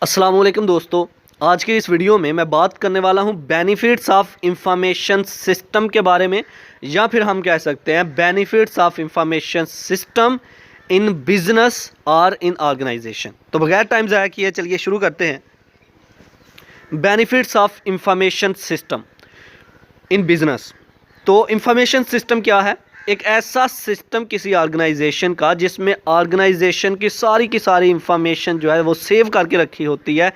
अस्सलाम वालेकुम दोस्तों, आज की इस वीडियो में मैं बात करने वाला हूं बेनिफिट्स ऑफ इंफॉर्मेशन सिस्टम के बारे में, या फिर हम कह सकते हैं benefits of information system in business और इन ऑर्गेनाइजेशन। तो बगैर टाइम ज़ाया किए चलिए शुरू करते हैं। Benefits of information system in business. तो इंफॉर्मेशन सिस्टम क्या है? एक ऐसा सिस्टम किसी ऑर्गेनाइजेशन का जिसमें ऑर्गेनाइजेशन की सारी इंफॉर्मेशन जो है वो सेव करके रखी होती है,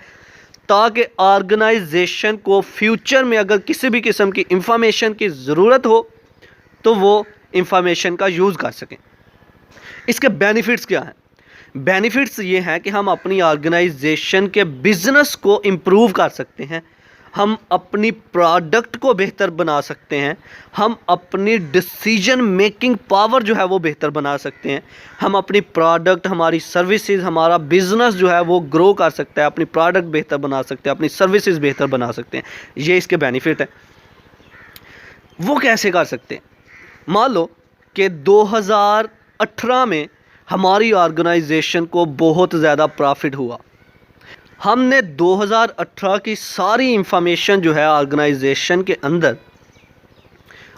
ताकि ऑर्गेनाइजेशन को फ्यूचर में अगर किसी भी किस्म की इंफॉर्मेशन की ज़रूरत हो तो वो इंफॉर्मेशन का यूज़ कर सकें। इसके बेनिफिट्स क्या हैं? बेनिफिट्स ये हैं कि हम अपनी ऑर्गेनाइजेशन के बिज़नेस को इम्प्रूव कर सकते हैं, हम अपनी प्रोडक्ट को बेहतर बना सकते हैं, हम अपनी डिसीजन मेकिंग पावर जो है वो बेहतर बना सकते हैं, हम अपनी प्रोडक्ट, हमारी सर्विसेज, हमारा बिजनेस जो है वो ग्रो कर सकता है, अपनी प्रोडक्ट बेहतर बना सकते हैं, अपनी सर्विसेज बेहतर बना सकते हैं। ये इसके बेनिफिट है। वो कैसे कर सकते हैं? मान लो कि 2018 में हमारी ऑर्गेनाइजेशन को बहुत ज़्यादा प्रॉफिट हुआ। हमने 2018 की सारी इंफॉर्मेशन जो है ऑर्गेनाइजेशन के अंदर,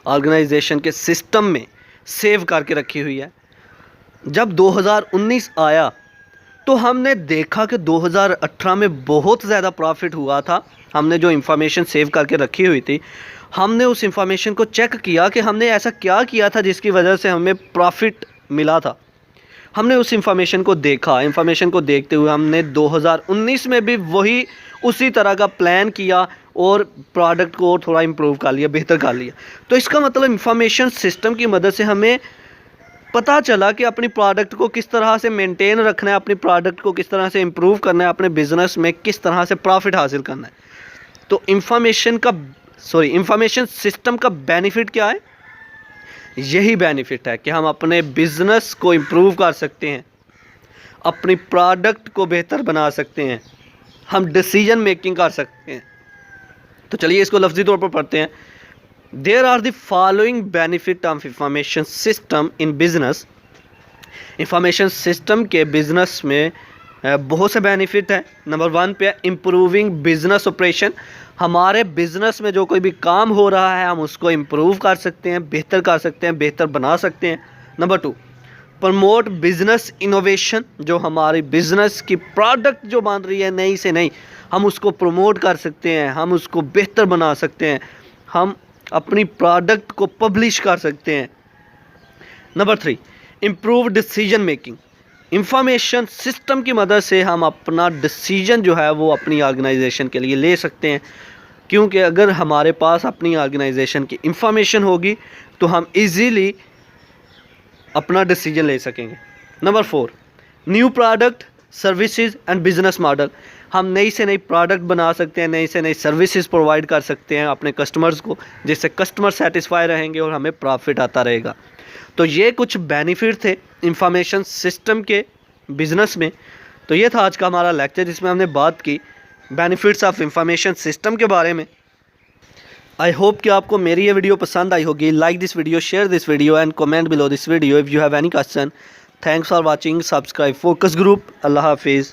ऑर्गेनाइजेशन के सिस्टम में सेव करके रखी हुई है। जब 2019 आया तो हमने देखा कि 2018 में बहुत ज़्यादा प्रॉफिट हुआ था। हमने जो इंफॉर्मेशन सेव करके रखी हुई थी, हमने उस इंफॉर्मेशन को चेक किया कि हमने ऐसा क्या किया था जिसकी वजह से हमें प्रॉफिट मिला था। हमने उस इंफॉर्मेशन को देखा। इंफॉर्मेशन को देखते हुए हमने 2019 में भी वही उसी तरह का प्लान किया और प्रोडक्ट को थोड़ा इम्प्रूव कर लिया, बेहतर कर लिया। तो इसका मतलब इंफॉर्मेशन सिस्टम की मदद से हमें पता चला कि अपनी प्रोडक्ट को किस तरह से मेंटेन रखना है, अपनी प्रोडक्ट को किस तरह से इम्प्रूव करना है, अपने बिजनेस में किस तरह से प्रॉफिट हासिल करना है। तो इंफॉर्मेशन सिस्टम का बेनिफिट क्या है? यही बेनिफिट है कि हम अपने बिजनेस को इम्प्रूव कर सकते हैं, अपनी प्रोडक्ट को बेहतर बना सकते हैं, हम डिसीजन मेकिंग कर सकते हैं। तो चलिए इसको लफ्ज़ी तौर पर पढ़ते हैं। There are the following benefit of information system in business. Information system के बिजनेस में बहुत से बेनिफिट हैं। नंबर 1 पे इम्प्रूविंग बिजनेस ऑपरेशन। हमारे बिजनेस में जो कोई भी काम हो रहा है हम उसको इम्प्रूव कर सकते हैं, बेहतर कर सकते हैं, बेहतर बना सकते हैं। Number 2, promote business innovation. जो हमारी बिजनेस की प्रोडक्ट जो बन रही है नई से नई, हम उसको प्रमोट कर सकते हैं, हम उसको बेहतर बना सकते हैं, हम अपनी प्रोडक्ट को पब्लिश कर सकते हैं। Number 3, improve decision making. Information system की मदद से हम अपना डिसीजन जो है वो अपनी ऑर्गेनाइजेशन के लिए ले सकते हैं, क्योंकि अगर हमारे पास अपनी ऑर्गेनाइजेशन की इंफॉर्मेशन होगी तो हम इजीली अपना डिसीजन ले सकेंगे। Number 4, new product, services and business model. हम नई से नई प्रोडक्ट बना सकते हैं, नई से नई सर्विसेज प्रोवाइड कर सकते हैं अपने कस्टमर्स को, जिससे कस्टमर सेटिस्फाई रहेंगे और हमें प्रॉफिट आता रहेगा। तो ये कुछ बेनिफिट थे इंफॉर्मेशन सिस्टम के बिज़नेस में। तो ये था आज का हमारा लेक्चर, जिसमें हमने बात key benefits of information system के बारे में। आई होप कि आपको मेरी ये वीडियो पसंद आई होगी। Like this video, share this video and comment below this video if you have any question. Thanks for watching. Subscribe focus group. अल्लाह हाफिज़।